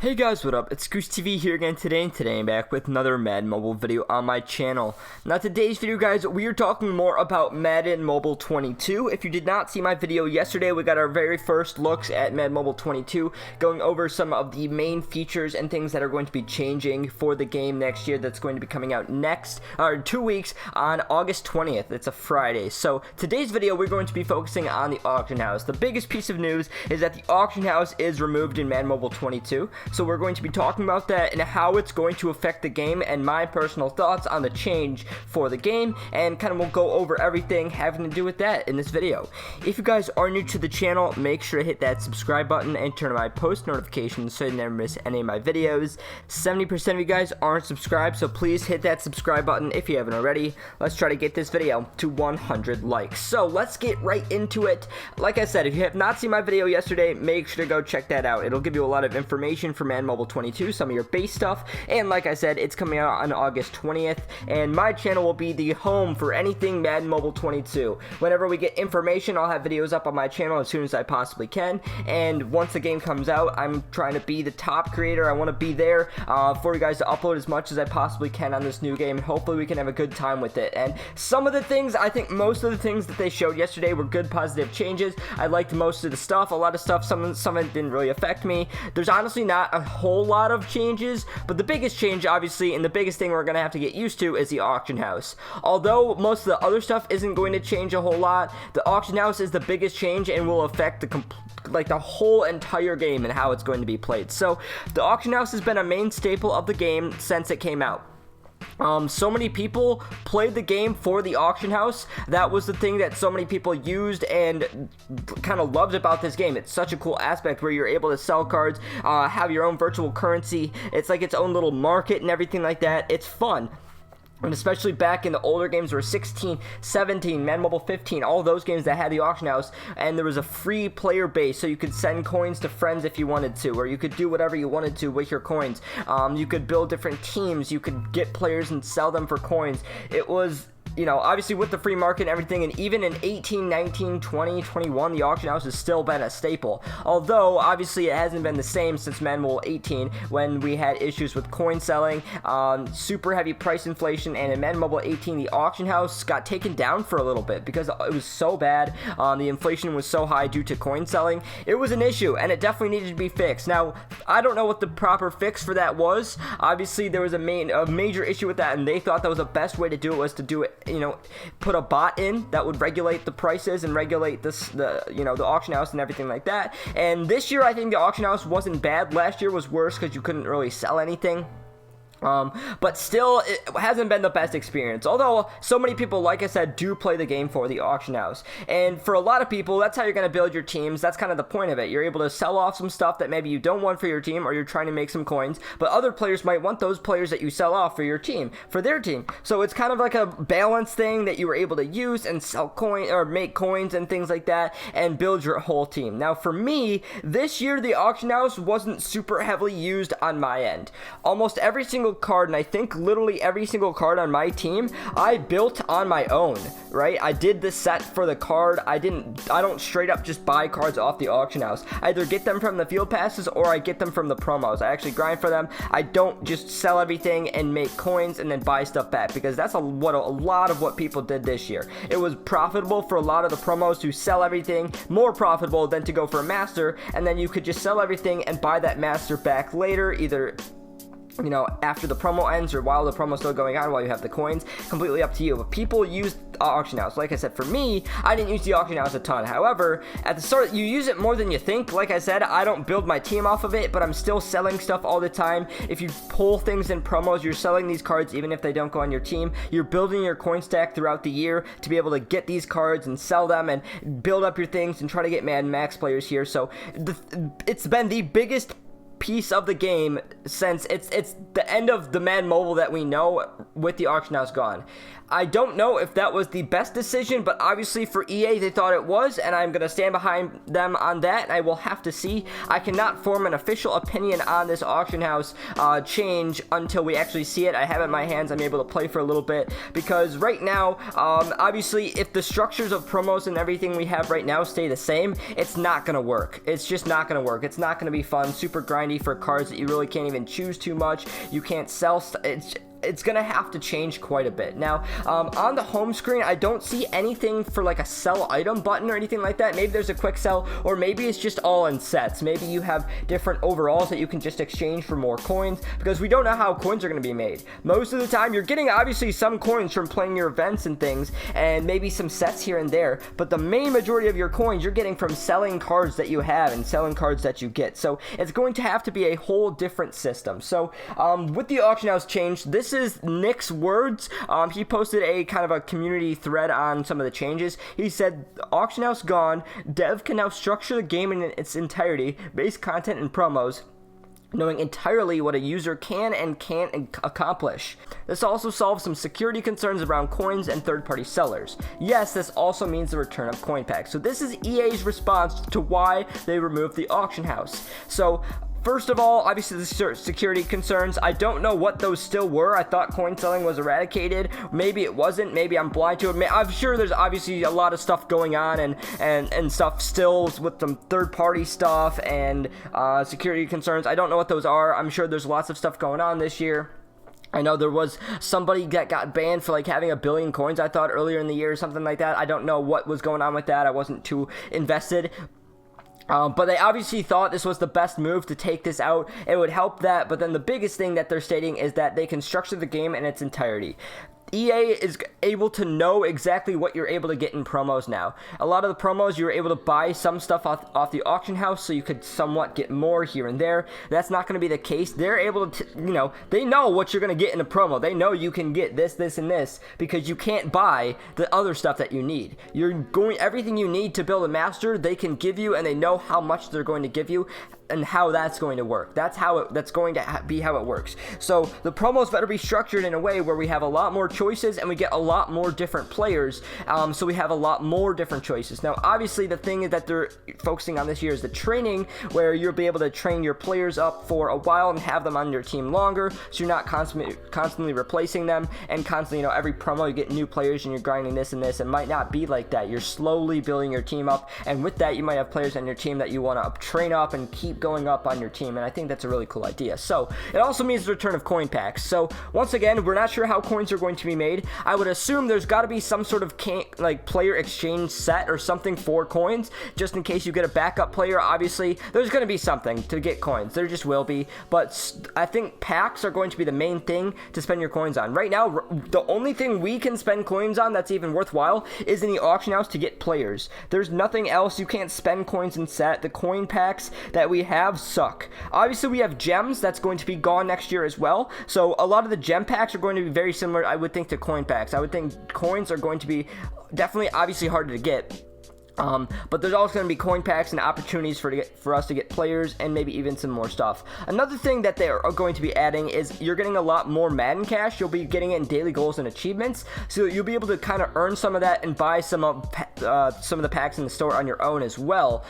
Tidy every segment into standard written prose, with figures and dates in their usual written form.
Hey guys, what up? It's Goose TV here again today, and today I'm back with another Madden Mobile video on my channel. Now today's video, guys, we are talking more about Madden Mobile 22. If you did not see my video yesterday, we got our very first looks at Madden Mobile 22, going over some of the main features and things that are going to be changing for the game next year. That's going to be coming out next, or 2 weeks, on August 20th. It's a Friday. So today's video, we're going to be focusing on the auction house. The biggest piece of news is that the auction house is removed in Madden Mobile 22. So we're going to be talking about that and how it's going to affect the game and my personal thoughts on the change for the game, and kind of we'll go over everything having to do with that in this video. If you guys are new to the channel, make sure to hit that subscribe button and turn on my post notifications so you never miss any of my videos. 70% of you guys aren't subscribed, so please hit that subscribe button if you haven't already. Let's try to get this video to 100 likes. So let's get right into it. Like I said, if you have not seen my video yesterday, make sure to go check that out. It'll give you a lot of information for Madden Mobile 22, some of your base stuff, and like I said, it's coming out on August 20th, and my channel will be the home for anything Madden Mobile 22. Whenever we get information, I'll have videos up on my channel as soon as I possibly can, and once the game comes out, I'm trying to be the top creator. I want to be there for you guys to upload as much as I possibly can on this new game. Hopefully we can have a good time with it. And some of the things, I think most of the things that they showed yesterday were good, positive changes. I liked most of the stuff. A lot of stuff, some of it didn't really affect me. There's honestly not a whole lot of changes, but the biggest change, obviously, and the biggest thing we're going to have to get used to is the auction house. Although most of the other stuff isn't going to change a whole lot, the auction house is the biggest change and will affect the whole entire game and how it's going to be played. So the auction house has been a main staple of the game since it came out. So many people played the game for the auction house. That was the thing that so many people used and kind of loved about this game. It's such a cool aspect where you're able to sell cards, have your own virtual currency. It's like its own little market and everything like that. It's fun. And especially back in the older games where 16, 17, Madden Mobile 15, all those games that had the auction house, and there was a free player base, so you could send coins to friends if you wanted to, or you could do whatever you wanted to with your coins. You could build different teams, you could get players and sell them for coins. It was, you know, obviously with the free market and everything, and even in 18, 19, 20, 21, the auction house has still been a staple. Although, obviously, it hasn't been the same since Madden Mobile 18, when we had issues with coin selling, super heavy price inflation, and in Madden Mobile 18, the auction house got taken down for a little bit because it was so bad. The inflation was so high due to coin selling. It was an issue, and it definitely needed to be fixed. Now, I don't know what the proper fix for that was. Obviously, there was a major issue with that, and they thought that was the best way to do it was to do it, you know, put a bot in that would regulate the prices and regulate the auction house and everything like that. And this year, I think the auction house wasn't bad. Last year was worse because you couldn't really sell anything. But still, it hasn't been the best experience. Although, so many people, like I said, do play the game for the auction house. And for a lot of people, that's how you're going to build your teams. That's kind of the point of it. You're able to sell off some stuff that maybe you don't want for your team, or you're trying to make some coins. But other players might want those players that you sell off for your team, for their team. So it's kind of like a balance thing that you were able to use and sell coins, or make coins and things like that, and build your whole team. Now, for me, this year, the auction house wasn't super heavily used on my end. Almost every single card, and I think literally every single card on my team, I built on my own, right? I did the set for the card. I don't straight up just buy cards off the auction house. I either get them from the field passes or I get them from the promos. I actually grind for them. I don't just sell everything and make coins and then buy stuff back, because that's a lot of what people did this year. It was profitable for a lot of the promos to sell everything, more profitable than to go for a master, and then you could just sell everything and buy that master back later, either, you know, after the promo ends or while the promo's still going on, while you have the coins. Completely up to you. But people use the auction house. Like I said, for me, I didn't use the auction house a ton. However, at the start, you use it more than you think. Like I said, I don't build my team off of it, but I'm still selling stuff all the time. If you pull things in promos, you're selling these cards even if they don't go on your team. You're building your coin stack throughout the year to be able to get these cards and sell them and build up your things and try to get Madden Max players here. So it's been the biggest piece of the game since it's the end of the Madden Mobile that we know with the auction house gone. I don't know if that was the best decision, but obviously for EA, they thought it was, and I'm going to stand behind them on that, and I will have to see. I cannot form an official opinion on this auction house change until we actually see it. I have it in my hands. I'm able to play for a little bit, because right now, obviously, if the structures of promos and everything we have right now stay the same, it's not going to work. It's just not going to work. It's not going to be fun. Super grindy for cards that you really can't even choose too much. You can't sell it's gonna have to change quite a bit. Now, on the home screen, I don't see anything for like a sell item button or anything like that. Maybe there's a quick sell, or maybe it's just all in sets. Maybe you have different overalls that you can just exchange for more coins, because we don't know how coins are gonna be made. Most of the time, you're getting obviously some coins from playing your events and things, and maybe some sets here and there, but the main majority of your coins you're getting from selling cards that you have and selling cards that you get. So it's going to have to be a whole different system. So with the auction house change, this is Nick's words. He posted a kind of a community thread on some of the changes. He said, auction house gone, dev can now structure the game in its entirety, base content and promos, knowing entirely what a user can and can't accomplish. This also solves some security concerns around coins and third-party sellers. Yes, this also means the return of coin packs. So this is EA's response to why they removed the auction house. So first of all, obviously the security concerns. I don't know what those still were. I thought coin selling was eradicated. Maybe it wasn't. Maybe I'm blind to it. I'm sure there's obviously a lot of stuff going on and stuff still with some third-party stuff and security concerns. I don't know what those are. I'm sure there's lots of stuff going on this year. I know there was somebody that got banned for like having 1 billion coins, I thought, earlier in the year or something like that. I don't know what was going on with that. I wasn't too invested. But they obviously thought this was the best move to take this out. It would help that, but then the biggest thing that they're stating is that they can structure the game in its entirety. EA is able to know exactly what you're able to get in promos now. A lot of the promos, you were able to buy some stuff off the auction house, so you could somewhat get more here and there. That's not going to be the case. They're able to, they know what you're going to get in a promo. They know you can get this, this, and this, because you can't buy the other stuff that you need. Everything you need to build a master, they can give you, and they know how much they're going to give you and how that's going to work. That's going to be how it works. So the promos better be structured in a way where we have a lot more choices and we get a lot more different players, so we have a lot more different choices. Now obviously the thing that they're focusing on this year is the training, where you'll be able to train your players up for a while and have them on your team longer, so you're not constantly replacing them and constantly, every promo you get new players and you're grinding this and this. It might not be like that. You're slowly building your team up, and with that you might have players on your team that you want to train up and keep going up on your team, and I think that's a really cool idea. So it also means the return of coin packs. So once again, we're not sure how coins are going to be made. I would assume there's got to be some sort of player exchange set or something for coins, just in case you get a backup player. Obviously there's going to be something to get coins. There just will be, but I think packs are going to be the main thing to spend your coins on. Right now, the only thing we can spend coins on that's even worthwhile is in the auction house to get players. There's nothing else. You can't spend coins in set. The coin packs that we have suck. Obviously we have gems that's going to be gone next year as well, so a lot of the gem packs are going to be very similar, I would think, to coin packs. I would think coins are going to be definitely obviously harder to get. But there's also going to be coin packs and opportunities for us to get players and maybe even some more stuff. Another thing that they are going to be adding is you're getting a lot more Madden cash. You'll be getting it in daily goals and achievements, so you'll be able to kind of earn some of that and buy some of the packs in the store on your own as well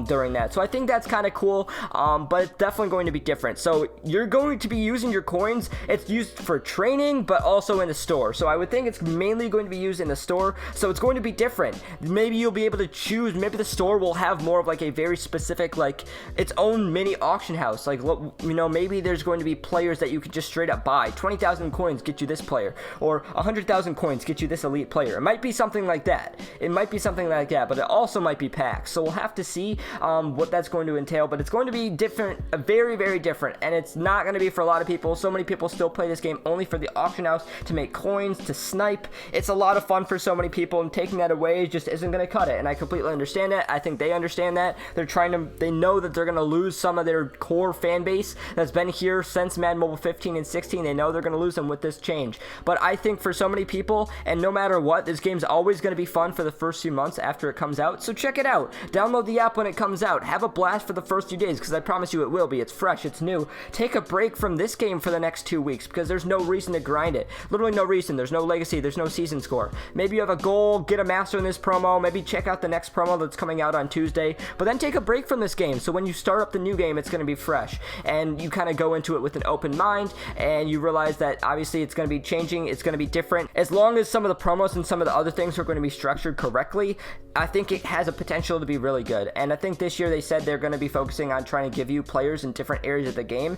during that. So I think that's kind of cool, but it's definitely going to be different. So you're going to be using your coins. It's used for training, but also in the store. So I would think it's mainly going to be used in the store, so it's going to be different. Maybe you'll be able to choose. Maybe the store will have more of like a very specific, like its own mini auction house. Like, maybe there's going to be players that you could just straight up buy. 20,000 coins get you this player, or 100,000 coins get you this elite player. It might be something like that. But it also might be packs. So we'll have to see what that's going to entail. But it's going to be different, very, very different, and it's not going to be for a lot of people. So many people still play this game only for the auction house to make coins, to snipe. It's a lot of fun for so many people, and taking that away just isn't going to cut it. And I completely understand that. I think they understand that. They know that they're going to lose some of their core fan base that's been here since Madden Mobile 15 and 16. They know they're going to lose them with this change. But I think for so many people, and no matter what, this game's always going to be fun for the first few months after it comes out. So check it out. Download the app when it comes out. Have a blast for the first few days, because I promise you it will be. It's fresh. It's new. Take a break from this game for the next 2 weeks, because there's no reason to grind it. Literally no reason. There's no legacy. There's no season score. Maybe you have a goal, get a master in this promo. Maybe check out the next promo that's coming out on Tuesday. But then take a break from this game, so when you start up the new game, it's going to be fresh. And you kind of go into it with an open mind, and you realize that obviously it's going to be changing. It's going to be different. As long as some of the promos and some of the other things are going to be structured correctly, I think it has a potential to be really good. And I think this year they said they're going to be focusing on trying to give you players in different areas of the game.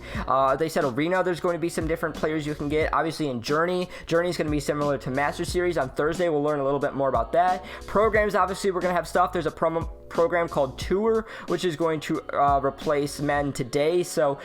They said Arena, there's going to be some different players you can get. Obviously in Journey is going to be similar to Master Series. On Thursday, we'll learn a little bit more about that. Programs, obviously, we're going to have stuff. There's a program called Tour, which is going to replace Madden Today. So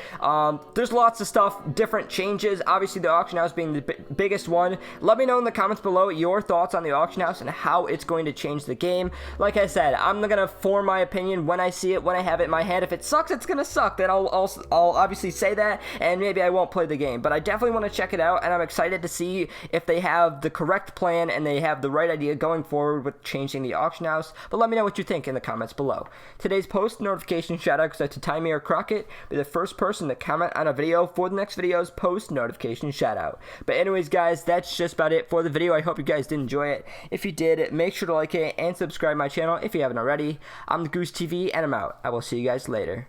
there's lots of stuff, different changes. Obviously, the auction house being the biggest one. Let me know in the comments below your thoughts on the auction house and how it's going to change the game. Like I said, I'm going to form my opinion when I see it, when I have it in my head. If it sucks, it's going to suck. Then I'll obviously say that, and maybe I won't play the game. But I definitely want to check it out, and I'm excited to see if they have the correct plan and they have the right idea going forward with changing the auction house. But let me know what you think in the comments below. Today's post notification shoutouts to Timey or Crockett. Be the first person to comment on a video for the next video's post notification shoutout. But anyways, guys, that's just about it for the video. I hope you guys did enjoy it. If you did, make sure to like it and subscribe to my channel if you haven't already. I'm the Goose TV, and I'm out. I will see you guys later.